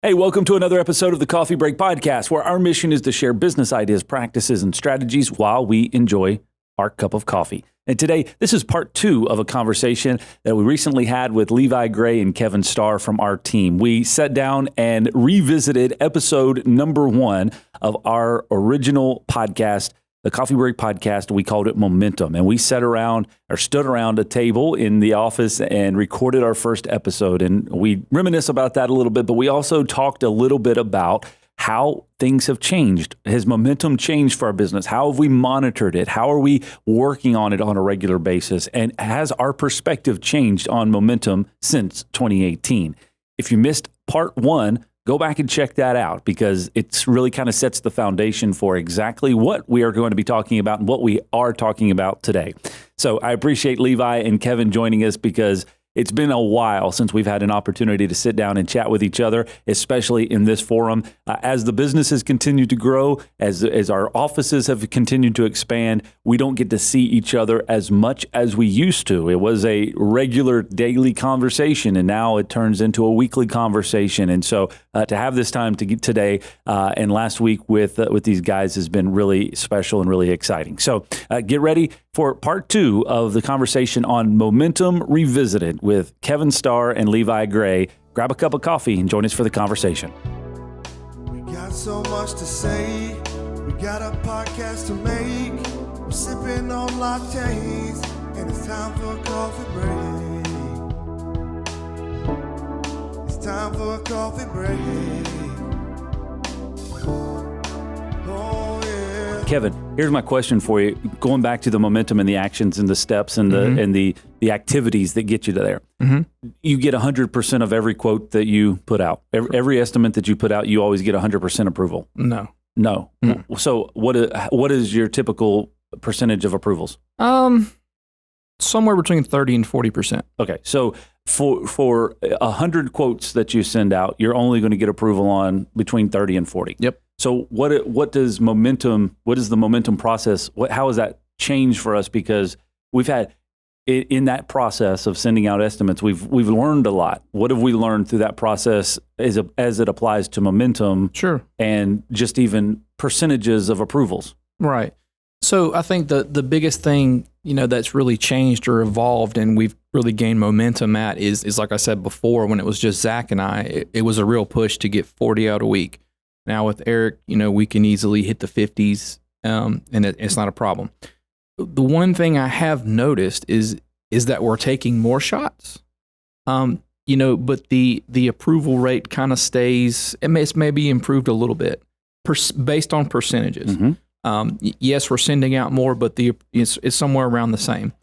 Hey, welcome to another episode of the Coffee Break Podcast, where our mission is to share business ideas, practices, and strategies while we enjoy our cup of coffee. And today, this is part 2 of a conversation that we recently had with Levi Gray and Kevan Starr from our team. We sat down and revisited episode number 1 of our original podcast, the Coffee Break Podcast. We called it Momentum. And we stood around a table in the office and recorded our first episode. And we reminisce about that a little bit, but we also talked a little bit about how things have changed. Has momentum changed for our business? How have we monitored it? How are we working on it on a regular basis? And has our perspective changed on momentum since 2018? If you missed part 1, go back and check that out, because it's really kind of sets the foundation for exactly what we are going to be talking about and what we are talking about today. So I appreciate Levi and Kevan joining us, because it's been a while since we've had an opportunity to sit down and chat with each other, especially in this forum. As the business has continued to grow, as our offices have continued to expand, we don't get to see each other as much as we used to. It was a regular daily conversation, and now it turns into a weekly conversation. And so to have this time today and last week with these guys has been really special and really exciting. So get ready for part 2 of the conversation on Momentum Revisited with Kevan Starr and Levi Gray. Grab a cup of coffee and join us for the conversation. We got so much to say. We got a podcast to make. We're sipping on lattes, and it's time for a coffee break. It's time for a coffee break. Oh yeah. Kevan, here's my question for you. Going back to the momentum and the actions and the steps and the activities that get you to there. Mm-hmm. You get 100% of every quote that you put out. Every estimate that you put out, you always get 100% approval. No. Mm. So what is your typical percentage of approvals? Somewhere between 30 and 40%. Okay. So for 100 quotes that you send out, you're only going to get approval on between 30 and 40. Yep. So what is the momentum process? How has that changed for us? Because we've had in that process of sending out estimates, we've learned a lot. What have we learned through that process as it applies to momentum? Sure. And just even percentages of approvals. Right. So I think the biggest thing, that's really changed or evolved and we've really gained momentum at is like I said before, when it was just Zach and I, it was a real push to get 40 out a week. Now with Eric, we can easily hit the 50s, and it's not a problem. The one thing I have noticed is that we're taking more shots, but the approval rate kind of stays. It's maybe improved a little bit based on percentages. Mm-hmm. Yes, we're sending out more, but it's somewhere around the same.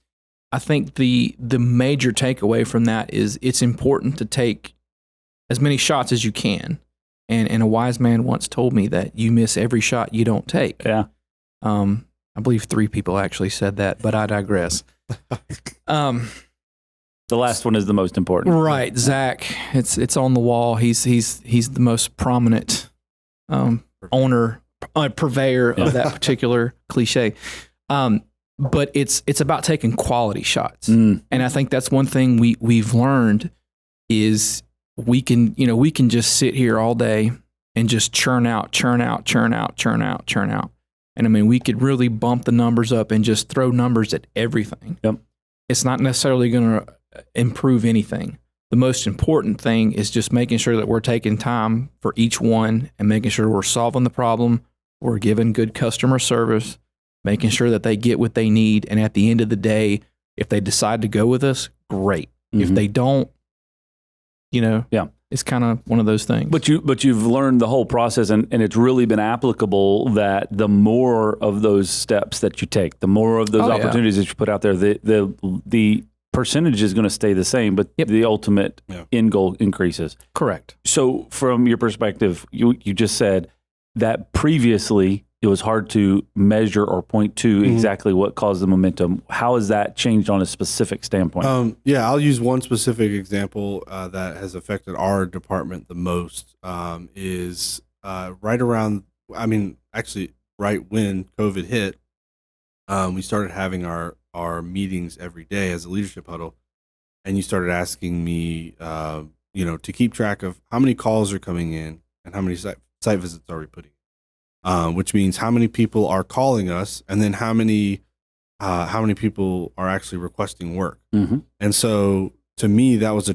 I think the major takeaway from that is it's important to take as many shots as you can. And a wise man once told me that you miss every shot you don't take. Yeah. I believe 3 people actually said that, but I digress. The last one is the most important. Right, Zach. It's on the wall. He's the most prominent purveyor of that particular cliche. But it's about taking quality shots, and I think that's one thing we've learned is we can just sit here all day and just churn out. And I mean, we could really bump the numbers up and just throw numbers at everything. Yep. It's not necessarily going to improve anything. The most important thing is just making sure that we're taking time for each one and making sure we're solving the problem, we're giving good customer service, making sure that they get what they need. And at the end of the day, if they decide to go with us, great. Mm-hmm. If they don't, it's kind of one of those things. But you've learned the whole process, and it's really been applicable that the more of those steps that you take, the more of those opportunities that you put out there, the percentage is going to stay the same, but the ultimate end goal increases. Correct. So from your perspective, you just said that previously it was hard to measure or point to exactly what caused the momentum. How has that changed on a specific standpoint? I'll use one specific example that has affected our department the most. Is right around, right when COVID hit, we started having our meetings every day as a leadership huddle, and you started asking me, to keep track of how many calls are coming in and how many site visits are we putting in, which means how many people are calling us and then how many people are actually requesting work. Mm-hmm. And so to me, that was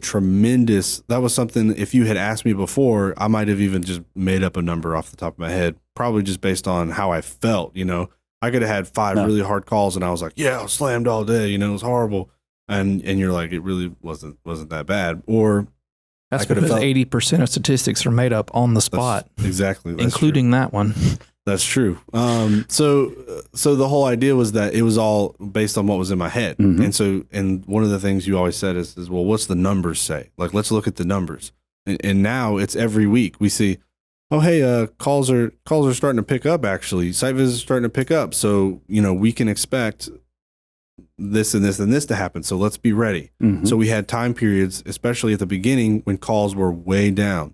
something, if you had asked me before, I might have even just made up a number off the top of my head, probably just based on how I felt. I could have had 5 really hard calls and I was like, yeah, I was slammed all day, it was horrible. And you're like, it really wasn't that bad. Or that's because 80% of statistics are made up on the spot. Exactly. Including true. That one. That's true. So the whole idea was that it was all based on what was in my head. Mm-hmm. And one of the things you always said is, well, what's the numbers say? Like, let's look at the numbers. And now it's every week we see, oh, hey, calls are starting to pick up. Actually, site visits are starting to pick up. So, we can expect this and this and this to happen. So let's be ready. Mm-hmm. So we had time periods, especially at the beginning when calls were way down,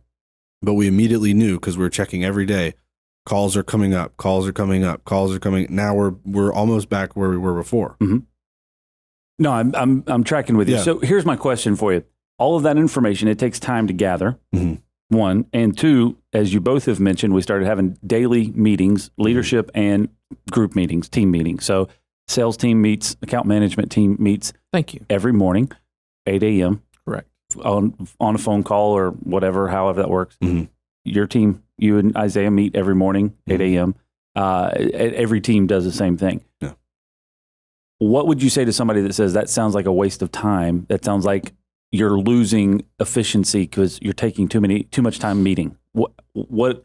but we immediately knew because we were checking every day. Calls are coming up. Calls are coming up. Calls are coming. Now we're almost back where we were before. Mm-hmm. No, I'm tracking with you. Yeah. So here's my question for you. All of that information, it takes time to gather. Mm-hmm. 1 and 2, as you both have mentioned, we started having daily meetings, leadership and group meetings, team meetings. So sales team meets, account management team meets. Thank you. Every morning, 8 a.m. Correct. On a phone call or whatever, however that works. Mm-hmm. Your team, you and Isaiah meet every morning, 8 a.m. Every team does the same thing. Yeah. What would you say to somebody that says that sounds like a waste of time? That sounds like you're losing efficiency because you're taking too much time meeting. What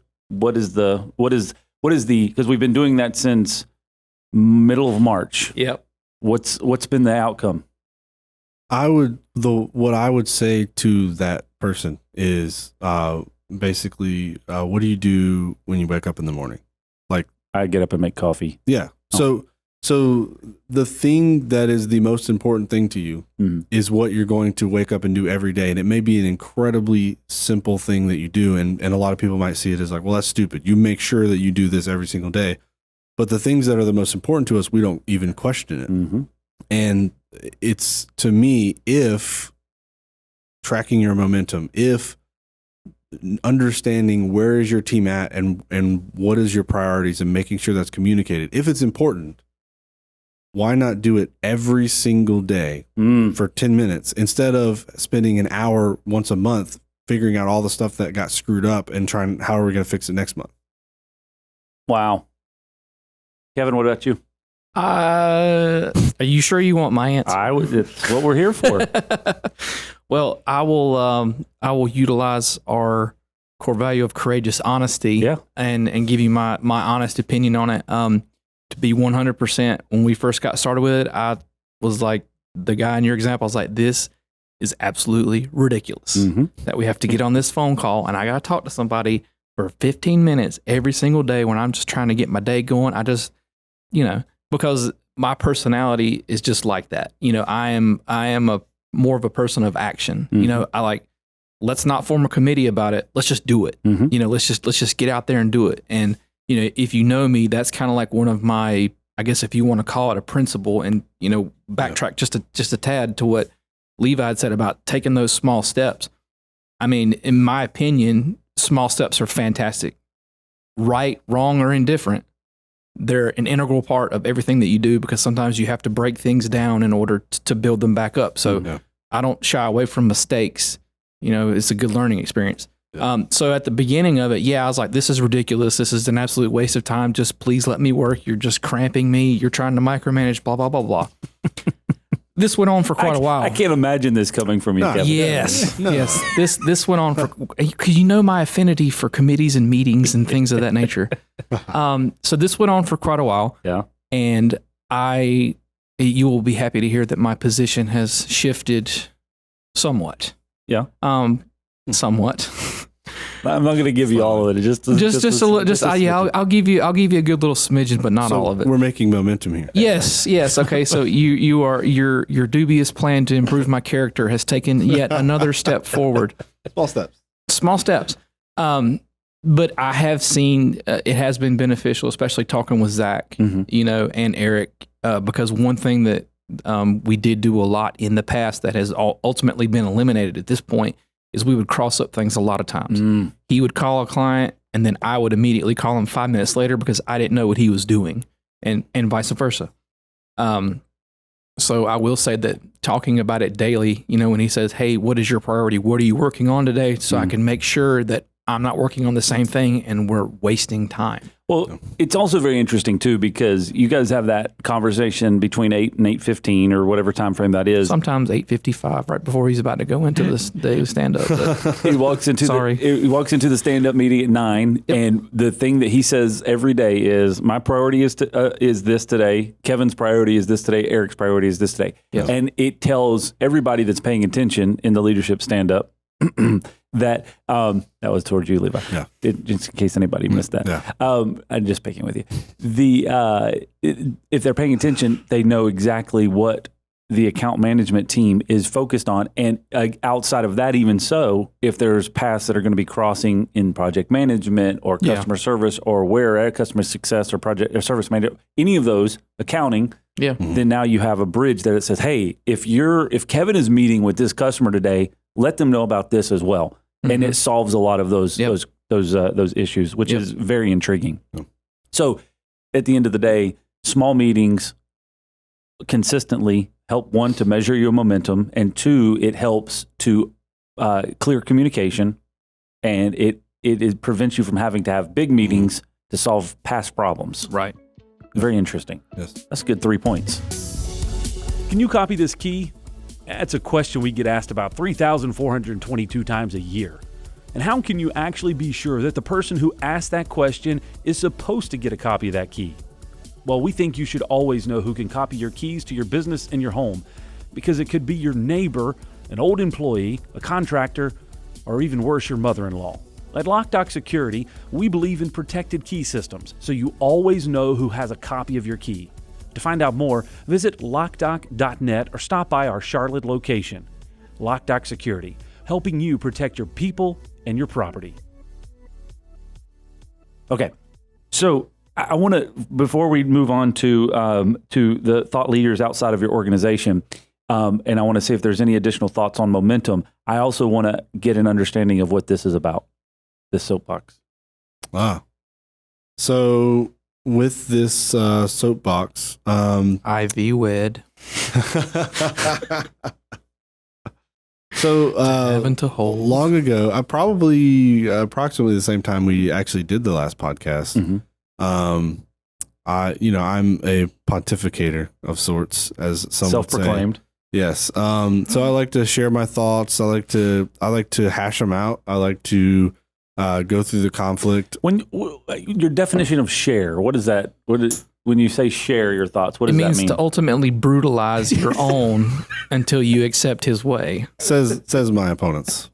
is the because we've been doing that since middle of March. Yep. What's been the outcome? What I would say to that person is basically, what do you do when you wake up in the morning? Like, I get up and make coffee. Yeah. So the thing that is the most important thing to you is what you're going to wake up and do every day. And it may be an incredibly simple thing that you do. And a lot of people might see it as like, well, that's stupid. You make sure that you do this every single day. But the things that are the most important to us, we don't even question it. Mm-hmm. And it's, to me, if tracking your momentum, if understanding where is your team at and what is your priorities and making sure that's communicated. If it's important, why not do it every single day for 10 minutes instead of spending an hour once a month figuring out all the stuff that got screwed up and trying, how are we going to fix it next month? Wow. Kevin, what about you? Are you sure you want my answer? It's what we're here for. Well, I will utilize our core value of courageous honesty and give you my honest opinion on it. To be 100%, when we first got started with it, I was like the guy in your example. I was like, this is absolutely ridiculous that we have to get on this phone call and I got to talk to somebody for 15 minutes every single day when I'm just trying to get my day going. I just, because my personality is just like that. I am a more of a person of action. I like, let's not form a committee about it. Let's just do it. Let's just get out there and do it. And if you know me, that's kind of like one of my, I guess if you want to call it a principle, and backtrack just a tad to what Levi had said about taking those small steps. I mean, in my opinion, small steps are fantastic. Right, wrong, or indifferent, they're an integral part of everything that you do because sometimes you have to break things down in order to build them back up. So I don't shy away from mistakes. It's a good learning experience. So at the beginning of it, I was like, this is ridiculous. This is an absolute waste of time. Just please let me work. You're just cramping me. You're trying to micromanage, blah, blah, blah, blah. This went on for quite a while. I can't imagine this coming from you, Kevin. Yes. This went on for, because my affinity for committees and meetings and things of that nature. So this went on for quite a while. Yeah. And you will be happy to hear that my position has shifted somewhat. Yeah. Somewhat. I'm not going to give you all of it. Just a little. I'll give you a good little smidgen, but not all of it. We're making momentum here. Yes. Okay. So your dubious plan to improve my character has taken yet another step forward. Small steps. But I have seen it has been beneficial, especially talking with Zach, and Eric, because one thing that we did do a lot in the past that has ultimately been eliminated at this point is we would cross up things a lot of times. He would call a client, and then I would immediately call him 5 minutes later because I didn't know what he was doing, and vice versa. So I will say that talking about it daily, when he says, hey, what is your priority? What are you working on today? So I can make sure that I'm not working on the same thing and we're wasting time. Well, it's also very interesting too, because you guys have that conversation between 8 and 8:15 or whatever time frame that is. Sometimes 8:55, right before he's about to go into this day stand up. He walks into the stand up meeting at 9, and the thing that he says every day is, my priority is this today. Kevin's priority is this today. Eric's priority is this today. Yep. And it tells everybody that's paying attention in the leadership stand up that was towards you, Levi. Yeah. Just in case anybody missed that. Yeah. I'm just picking with you. If they're paying attention, they know exactly what the account management team is focused on. And outside of that, even so, if there's paths that are going to be crossing in project management or customer service or where customer success or project or service manager, any of those, accounting, then now you have a bridge that it says, hey, if Kevin is meeting with this customer today, let them know about this as well. And it solves a lot of those issues, which is very intriguing. So at the end of the day, small meetings consistently help, one, to measure your momentum, and two, it helps to clear communication, and it prevents you from having to have big meetings to solve past problems. Right. Very interesting. Yes. That's a good 3 points. Can you copy this key? That's a question we get asked about 3,422 times a year. And how can you actually be sure that the person who asked that question is supposed to get a copy of that key? Well, we think you should always know who can copy your keys to your business and your home, because it could be your neighbor, an old employee, a contractor, or even worse, your mother-in-law. At Loc-Doc Security, we believe in protected key systems, so you always know who has a copy of your key. To find out more, visit Loc-Doc.net or stop by our Charlotte location. Loc-Doc Security, helping you protect your people and your property. Okay, so I want to, before we move on to the thought leaders outside of your organization, and I want to see if there's any additional thoughts on momentum, I also want to get an understanding of what this is about, this soapbox. So with this soapbox, IV wed. So Heaven to hold. long ago, approximately the same time we actually did the last podcast. I'm a pontificator of sorts, as some would say. Self-proclaimed. Yes. So I like to share my thoughts. I like to hash them out. I like to go through the conflict. When your definition of share, what is that? When you say share your thoughts, what does that mean? It means to ultimately brutalize your own until you accept his way. Says my opponents.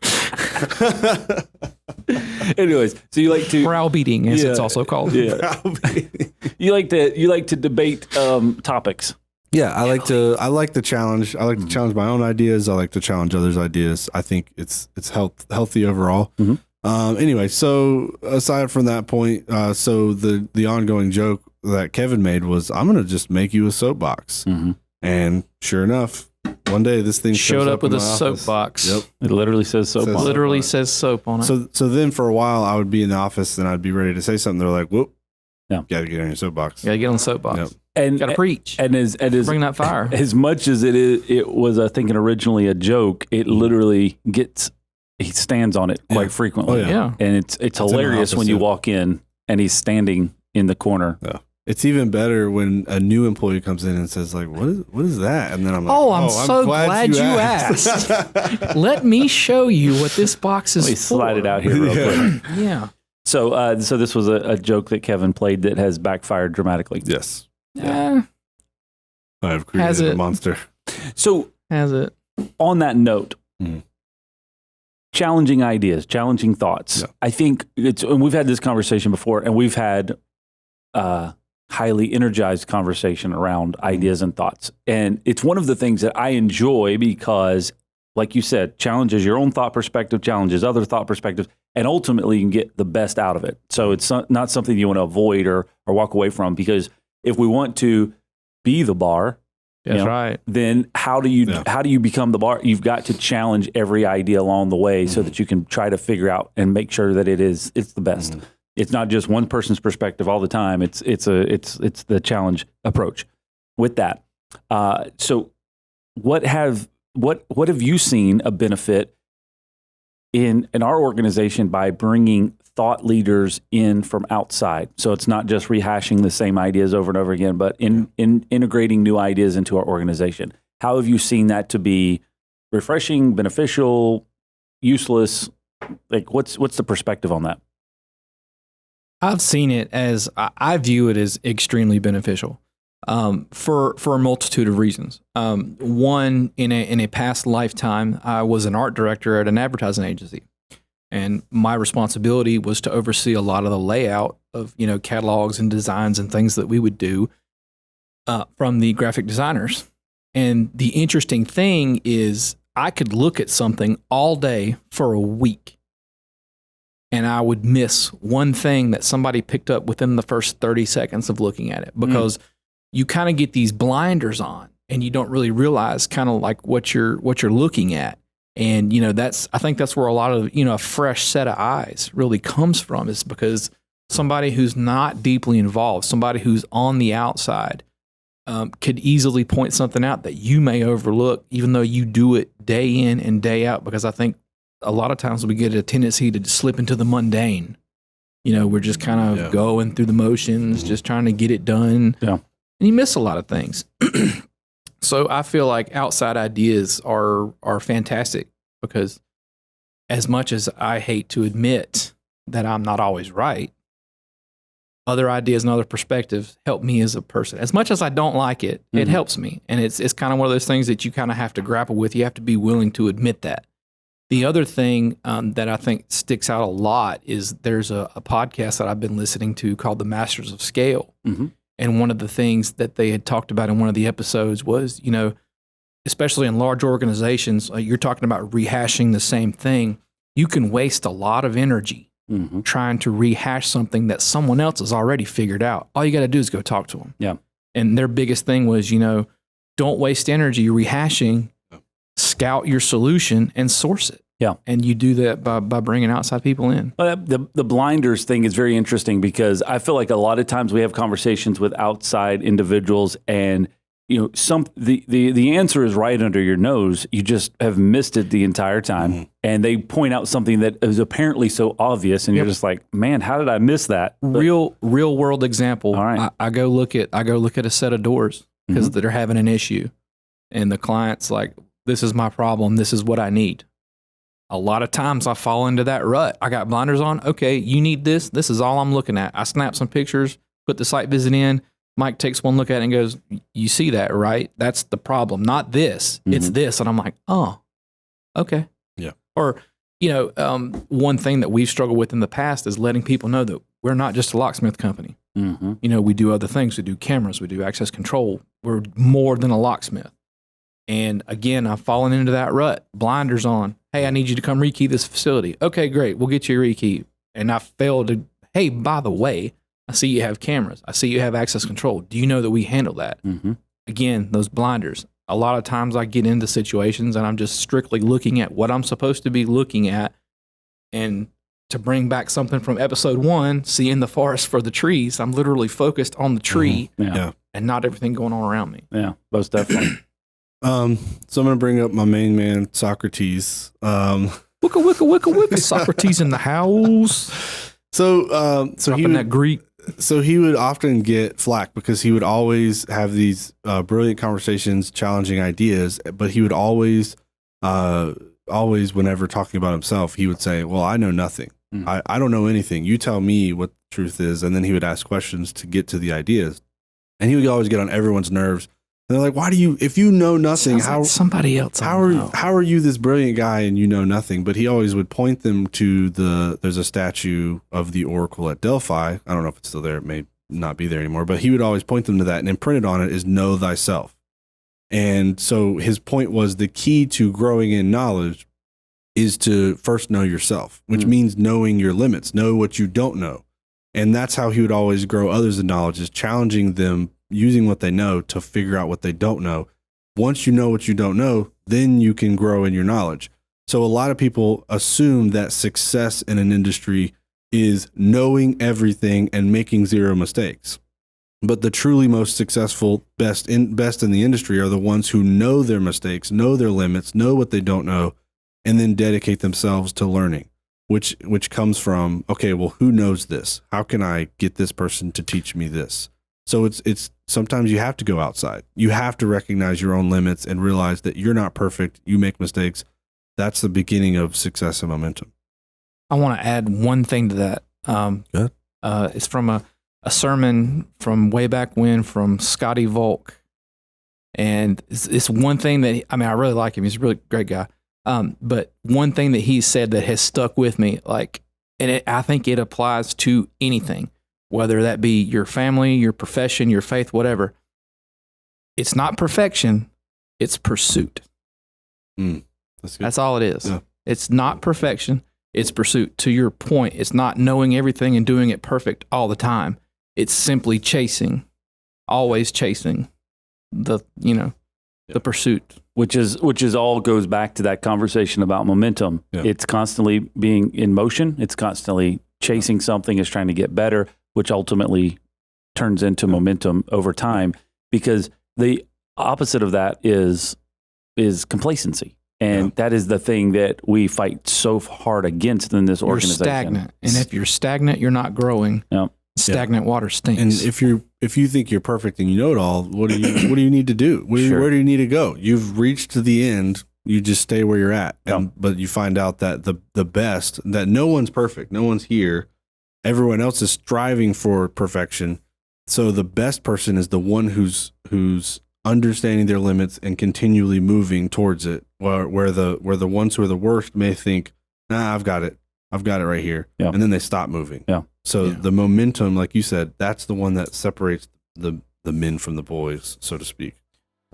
Anyways, so you like to Browbeating, as it's also called. Yeah. you like to debate topics. Yeah, I like the challenge. I like to challenge my own ideas. I like to challenge others' ideas. I think it's healthy overall. Anyway, so aside from that point, so the ongoing joke that Kevin made was, I'm going to just make you a soapbox. And sure enough, one day this thing showed up with a office. soapbox. Yep. It literally says soap. Literally says soap on it. So then for a while I would be in the office and I'd be ready to say something. They're like, whoop, got to get on your soapbox. Got to get on the soapbox. Yep. And got to preach. And bring that fire. As much as it was, I think, originally a joke, it literally he stands on it quite frequently. Oh, yeah. And it's hilarious when you walk in and he's standing in the corner. Yeah. It's even better when a new employee comes in and says, like, what is that? And then I'm like, I'm so glad you asked. Let me show you what this box is Let me for. slide it out here real quick. Yeah. So this was a joke that Kevin played that has backfired dramatically. Yes. Yeah. I've created a monster. So has it. On that note, challenging ideas, challenging thoughts. Yeah. I think and we've had this conversation before, and we've had highly energized conversation around ideas and thoughts. And it's one of the things that I enjoy because, like you said, challenges your own thought perspective, challenges other thought perspectives, and ultimately you can get the best out of it. So it's not something you want to avoid or walk away from, because if we want to be the bar, That's right. Then how do you become the bar? You've got to challenge every idea along the way so that you can try to figure out and make sure that it's the best. It's not just one person's perspective all the time. It's the challenge approach. With that, so what have you seen a benefit in our organization by bringing thought leaders in from outside? So it's not just rehashing the same ideas over and over again, but in integrating new ideas into our organization. How have you seen that to be refreshing, beneficial, useless? Like, what's the perspective on that? I've seen it as, I view it as extremely beneficial for a multitude of reasons. One, in a past lifetime, I was an art director at an advertising agency. And my responsibility was to oversee a lot of the layout of, catalogs and designs and things that we would do from the graphic designers. And the interesting thing is I could look at something all day for a week and I would miss one thing that somebody picked up within the first 30 seconds of looking at it, because you kind of get these blinders on and you don't really realize kind of like what you're looking at. And, I think that's where a lot of, a fresh set of eyes really comes from, is because somebody who's not deeply involved, somebody who's on the outside, could easily point something out that you may overlook, even though you do it day in and day out. Because I think a lot of times we get a tendency to slip into the mundane. We're just kind of going through the motions, just trying to get it done. Yeah. And you miss a lot of things. So I feel like outside ideas are fantastic, because as much as I hate to admit that I'm not always right, other ideas and other perspectives help me as a person. As much as I don't like it, it helps me. And it's kind of one of those things that you kind of have to grapple with. You have to be willing to admit that. The other thing that I think sticks out a lot is there's a podcast that I've been listening to called The Masters of Scale. And one of the things that they had talked about in one of the episodes was, especially in large organizations, you're talking about rehashing the same thing. You can waste a lot of energy trying to rehash something that someone else has already figured out. All you got to do is go talk to them. Yeah. And their biggest thing was, don't waste energy rehashing, scout your solution and source it. Yeah. And you do that by bringing outside people in. Well, the blinders thing is very interesting, because I feel like a lot of times we have conversations with outside individuals and, the answer is right under your nose. You just have missed it the entire time. And they point out something that is apparently so obvious. And you're just like, man, how did I miss that? But, real world example. All right. I go look at a set of doors because they're having an issue. And the client's like, this is my problem. This is what I need. A lot of times I fall into that rut. I got blinders on. Okay, you need this. This is all I'm looking at. I snap some pictures, put the site visit in. Mike takes one look at it and goes, you see that, right? That's the problem. Not this. It's this. And I'm like, oh, okay. Yeah. Or, one thing that we've struggled with in the past is letting people know that we're not just a locksmith company. We do other things. We do cameras. We do access control. We're more than a locksmith. And again, I've fallen into that rut. Blinders on. Hey, I need you to come rekey this facility. Okay, great. We'll get you a rekey. And I failed to, hey, by the way, I see you have cameras. I see you have access control. Do you know that we handle that? Again, those blinders. A lot of times I get into situations and I'm just strictly looking at what I'm supposed to be looking at. And to bring back something from episode 1, seeing the forest for the trees, I'm literally focused on the tree and not everything going on around me. Yeah, most definitely. So I'm going to bring up my main man, Socrates. Wicka, wicka, wicka, wicka. Socrates in the house. So he would, that Greek. So he would often get flack because he would always have these brilliant conversations, challenging ideas, but he would always, whenever talking about himself, he would say, well, I know nothing. I don't know anything. You tell me what the truth is. And then he would ask questions to get to the ideas. And he would always get on everyone's nerves. And they're like, why do you, if you know nothing, how, like somebody else, how are you this brilliant guy and you know nothing? But he always would point them to there's a statue of the Oracle at Delphi. I don't know if it's still there. It may not be there anymore, but he would always point them to that. And imprinted on it is know thyself. And so his point was the key to growing in knowledge is to first know yourself, which means knowing your limits, know what you don't know. And that's how he would always grow others in knowledge, is challenging them, using what they know to figure out what they don't know. once you know what you don't know, then you can grow in your knowledge. So a lot of people assume that success in an industry is knowing everything and making zero mistakes. But the truly most successful, best in the industry are the ones who know their mistakes, know their limits, know what they don't know, and then dedicate themselves to learning, which comes from, okay, well, who knows this? How can I get this person to teach me this? So it's sometimes you have to go outside. You have to recognize your own limits and realize that you're not perfect. You make mistakes. That's the beginning of success and momentum. I want to add one thing to that. Good. It's from a sermon from way back when from Scotty Volk. And it's one thing that, I really like him. He's a really great guy. But one thing that he said that has stuck with me, I think it applies to anything, whether that be your family, your profession, your faith, whatever. It's not perfection, it's pursuit. That's good. That's all it is. Yeah. It's not perfection, it's pursuit. To your point, it's not knowing everything and doing it perfect all the time. It's simply chasing, always chasing the pursuit. Which is all goes back to that conversation about momentum. Yeah. It's constantly being in motion. It's constantly chasing something, is trying to get better, which ultimately turns into momentum over time, because the opposite of that is complacency. And that is the thing that we fight so hard against in this organization. You're stagnant. And if you're stagnant, you're not growing. Yep. Stagnant water stinks. And if you think you're perfect and you know it all, what do you need to do? Where do you need to go? You've reached the end. You just stay where you're at. But you find out that the best, that no one's perfect. No one's here. Everyone else is striving for perfection. So the best person is the one who's understanding their limits and continually moving towards it. Where the ones who are the worst may think, nah, I've got it right here. Yeah. And then they stop moving. Yeah. So the momentum, like you said, that's the one that separates the men from the boys, so to speak.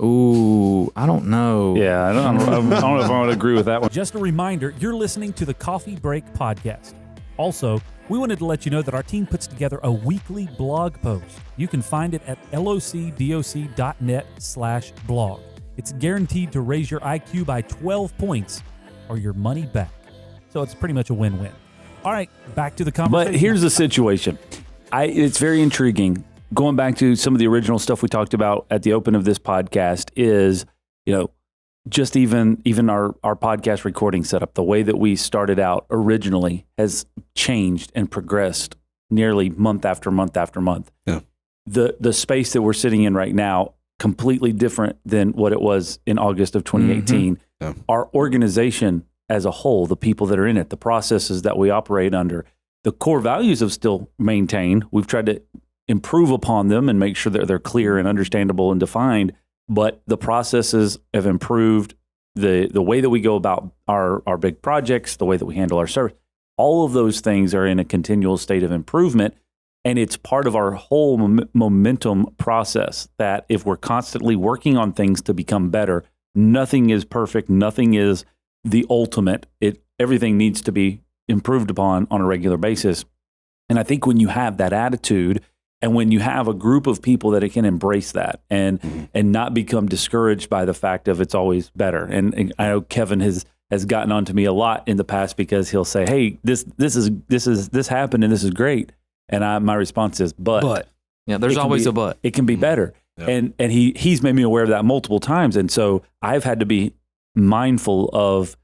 Ooh, I don't know. Yeah, I don't know if I would agree with that one. Just a reminder, you're listening to the Coffee Break Podcast. Also, we wanted to let you know that our team puts together a weekly blog post. You can find it at locdoc.net/blog. It's guaranteed to raise your IQ by 12 points or your money back. So it's pretty much a win-win. All right, back to the conversation. But here's the situation. It's very intriguing. Going back to some of the original stuff we talked about at the open of this podcast is, just even our podcast recording setup, the way that we started out originally has changed and progressed nearly month after month after month. Yeah. The space that we're sitting in right now, completely different than what it was in August of 2018. Yeah. Our organization as a whole, the people that are in it, the processes that we operate under, the core values have still maintained. We've tried to improve upon them and make sure that they're clear and understandable and defined, but the processes have improved. The way that we go about our big projects, the way that we handle our service, all of those things are in a continual state of improvement. And it's part of our whole momentum process that if we're constantly working on things to become better, nothing is perfect. Nothing is the ultimate. Everything needs to be improved upon on a regular basis. And I think when you have that attitude and when you have a group of people that can embrace that and not become discouraged by the fact of it's always better. And I know Kevin has gotten onto me a lot in the past because he'll say, hey, this happened and this is great. And my response is, but. Yeah, there's always a but. It can be better. Yeah. And he's made me aware of that multiple times. And so I've had to be mindful of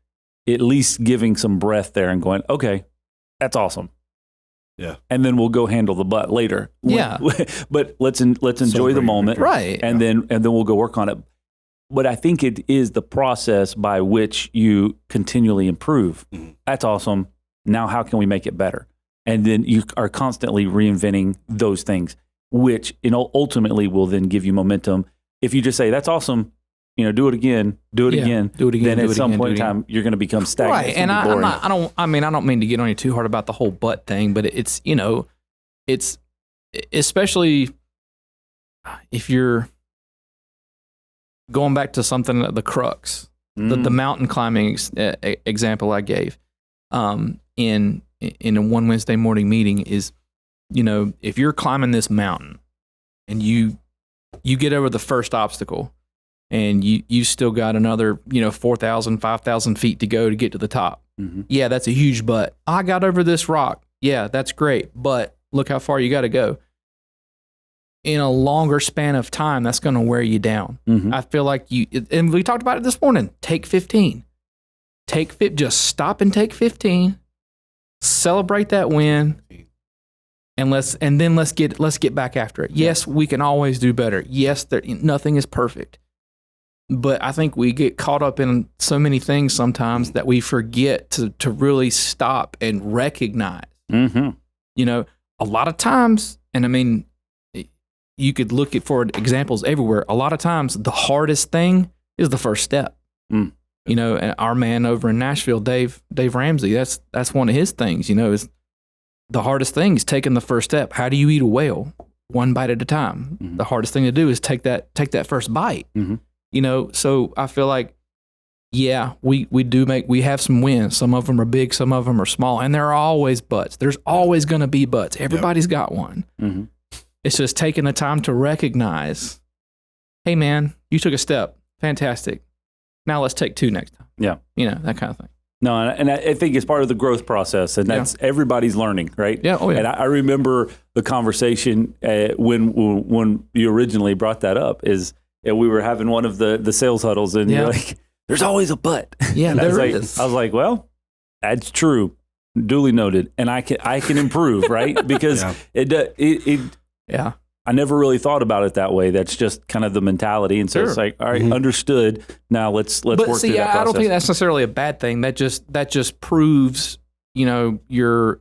at least giving some breath there and going, okay, that's awesome. Yeah. And then we'll go handle the but later. Yeah. But let's enjoy the moment. Right. And then we'll go work on it. But I think it is the process by which you continually improve. Mm-hmm. That's awesome. Now how can we make it better? And then you are constantly reinventing those things, which ultimately will then give you momentum. If you just say, that's awesome, do it again, then at some point in time, you're going to become stagnant. Right. And I don't mean to get on you too hard about the whole but thing, but it's especially if you're going back to something, the crux, the mountain climbing example I gave in a one Wednesday morning meeting is, if you're climbing this mountain and you get over the first obstacle and you still got another, 4,000, 5,000 feet to go to get to the top. Mm-hmm. Yeah, that's a huge but. I got over this rock. Yeah, that's great. But look how far you got to go. In a longer span of time, that's going to wear you down. Mm-hmm. I feel like and we talked about it this morning. Take 15. Just stop and take 15. Celebrate that win. And let's get back after it. Yes, we can always do better. Yes, nothing is perfect. But I think we get caught up in so many things sometimes that we forget to really stop and recognize. Mm-hmm. A lot of times, and I mean, you could look for examples everywhere. A lot of times, the hardest thing is the first step. Mm. And our man over in Nashville, Dave Ramsey, that's one of his things. Is the hardest thing is taking the first step. How do you eat a whale? One bite at a time. Mm-hmm. The hardest thing to do is take that first bite. Mm-hmm. So I feel like, yeah, we have some wins. Some of them are big, some of them are small, and there are always buts. There's always going to be buts. Everybody's got one. Mm-hmm. It's just taking the time to recognize, hey man, you took a step. Fantastic. Now let's take 2 next time. Yeah. That kind of thing. No, and I think it's part of the growth process, and that's everybody's learning, right? Yeah. Oh, yeah. And I remember the conversation when you originally brought that up is we were having one of the sales huddles, and you're like, "There's always a but." Yeah, there is. I was like, "Well, that's true, duly noted," and I can improve, right? Because yeah. I never really thought about it that way. That's just kind of the mentality. And so it's like, all right, understood. Now let's work through that process. I don't think that's necessarily a bad thing. That just proves, your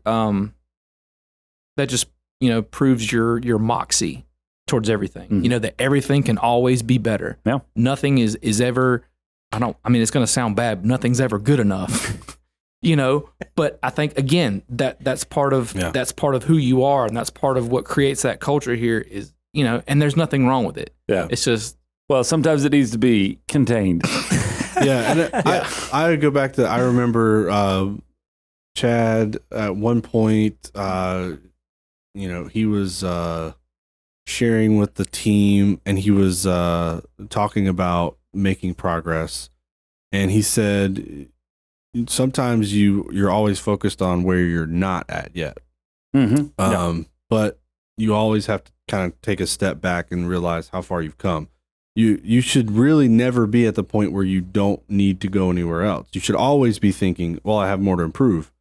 proves your moxie towards everything. Mm-hmm. That everything can always be better. Yeah. Nothing is ever, it's going to sound bad. Nothing's ever good enough. But I think again that's part of who you are, and that's part of what creates that culture here is, and there's nothing wrong with it. Yeah. It's just, well, sometimes it needs to be contained. Yeah. And I go back to, I remember Chad at one point, he was sharing with the team, and he was talking about making progress, and he said, sometimes you're always focused on where you're not at yet. Mm-hmm. But you always have to kind of take a step back and realize how far you've come. You should really never be at the point where you don't need to go anywhere else. You should always be thinking, well, I have more to improve.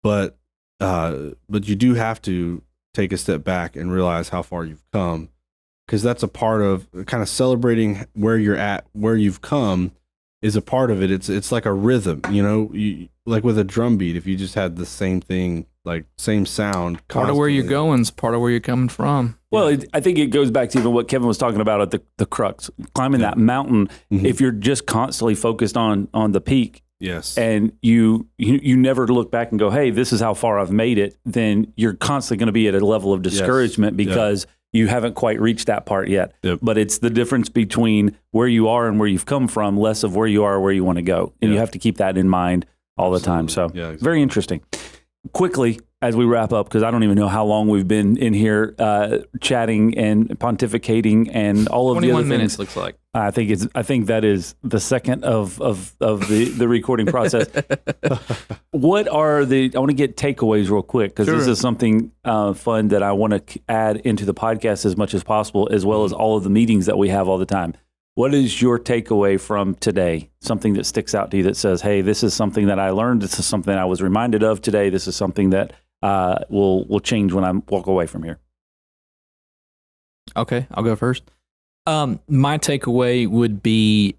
But you do have to take a step back and realize how far you've come, because that's a part of kind of celebrating where you're at, where you've come. Is a part of it. It's like a rhythm, like with a drum beat. If you just had the same thing, like same sound, part of where you're going is part of where you're coming from. Well, I think it goes back to even what Kevin was talking about at the crux, climbing that mountain. Mm-hmm. If you're just constantly focused on the peak, yes, and you never look back and go, hey, this is how far I've made it, then you're constantly going to be at a level of discouragement because you haven't quite reached that part yet. Yep. But it's the difference between where you are and where you've come from, less of where you are, where you want to go. And you have to keep that in mind all the time. So very interesting. Quickly, as we wrap up, because I don't even know how long we've been in here chatting and pontificating and all of the other 21 minutes things. looks like. I think that is the second of the recording process. What are I want to get takeaways real quick, because this is something fun that I want to add into the podcast as much as possible, as well as all of the meetings that we have all the time. What is your takeaway from today? Something that sticks out to you that says, hey, this is something that I learned. This is something I was reminded of today. This is something that will change when I walk away from here. Okay, I'll go first. My takeaway would be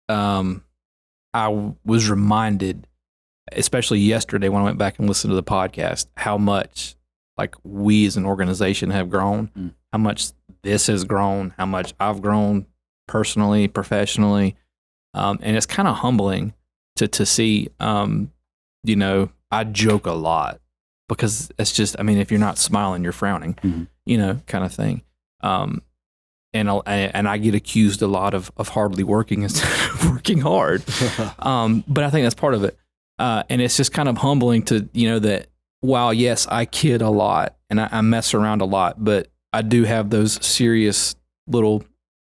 I was reminded, especially yesterday when I went back and listened to the podcast, how much like we as an organization have grown, how much this has grown, how much I've grown personally, professionally. And it's kind of humbling to see, I joke a lot because it's just, if you're not smiling, you're frowning, kind of thing. And I get accused a lot of hardly working instead of working hard. But I think that's part of it. And it's just kind of humbling to, that while, yes, I kid a lot and I mess around a lot, but I do have those serious little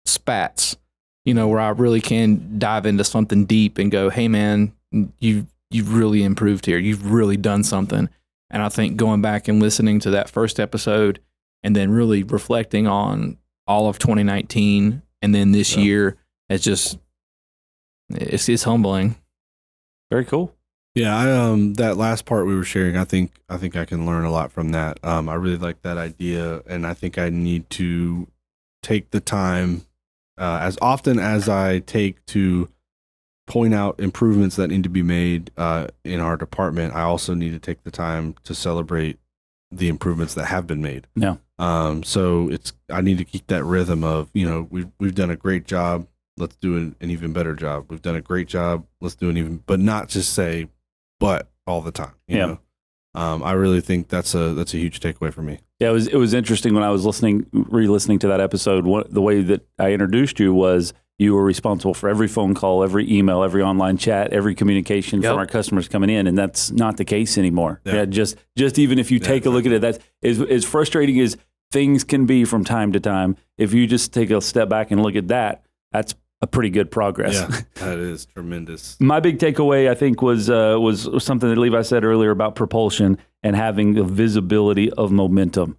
spats where I really can dive into something deep and go, hey man, you've really improved here. You've really done something. And I think going back and listening to that first episode and then really reflecting on all of 2019 and then this year, it's humbling. Very cool. Yeah, that last part we were sharing, I think I can learn a lot from that. I really like that idea, and I think I need to take the time as often as I take to point out improvements that need to be made in our department. I also need to take the time to celebrate the improvements that have been made. Yeah. So I need to keep that rhythm of, we've done a great job. Let's do an even better job. We've done a great job. Let's do but not just say, but all the time. You know? I really think that's a huge takeaway for me. Yeah, it was interesting when I was re-listening to that episode. The way that I introduced you was you were responsible for every phone call, every email, every online chat, every communication from our customers coming in, and that's not the case anymore. Yeah, just even if you take a look at it, that's as frustrating as things can be from time to time. If you just take a step back and look at that, that's a pretty good progress. Yeah, that is tremendous. My big takeaway, I think, was something that Levi said earlier about propulsion and having the visibility of momentum.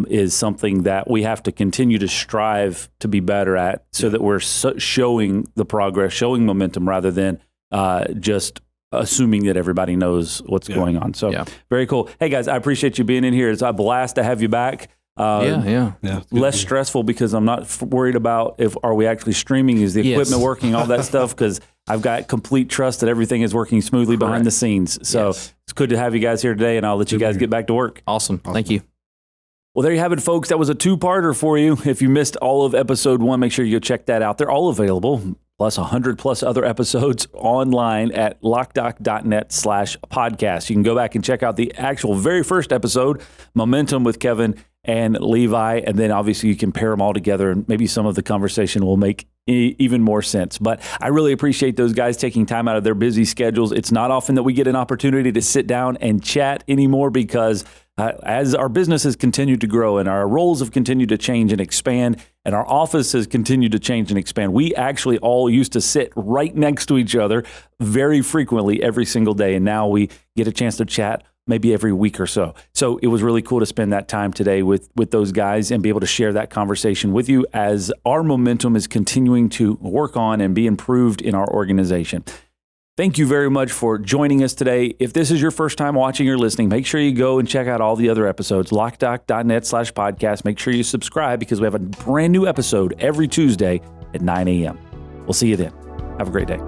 Is something that we have to continue to strive to be better at, so that we're showing the progress, showing momentum, rather than just assuming that everybody knows what's going on. So very cool. Hey guys, I appreciate you being in here. It's a blast to have you back. Less stressful because I'm not worried about are we actually streaming, is the equipment working, all that stuff, because I've got complete trust that everything is working smoothly behind the scenes. So it's good to have you guys here today, and I'll let you guys get back to work. Awesome. Thank you. Well, there you have it, folks. That was a two-parter for you. If you missed all of episode 1, make sure you go check that out. They're all available, plus 100+ other episodes online at locdoc.net/podcast. You can go back and check out the actual very first episode, Momentum with Kevin and Levi, and then obviously you can pair them all together, and maybe some of the conversation will make even more sense. But I really appreciate those guys taking time out of their busy schedules. It's not often that we get an opportunity to sit down and chat anymore, because as our business has continued to grow and our roles have continued to change and expand, and our office has continued to change and expand, we actually all used to sit right next to each other very frequently every single day. And now we get a chance to chat maybe every week or so. So it was really cool to spend that time today with those guys and be able to share that conversation with you as our momentum is continuing to work on and be improved in our organization. Thank you very much for joining us today. If this is your first time watching or listening, make sure you go and check out all the other episodes, locdoc.net/podcast. Make sure you subscribe, because we have a brand new episode every Tuesday at 9 a.m. We'll see you then. Have a great day.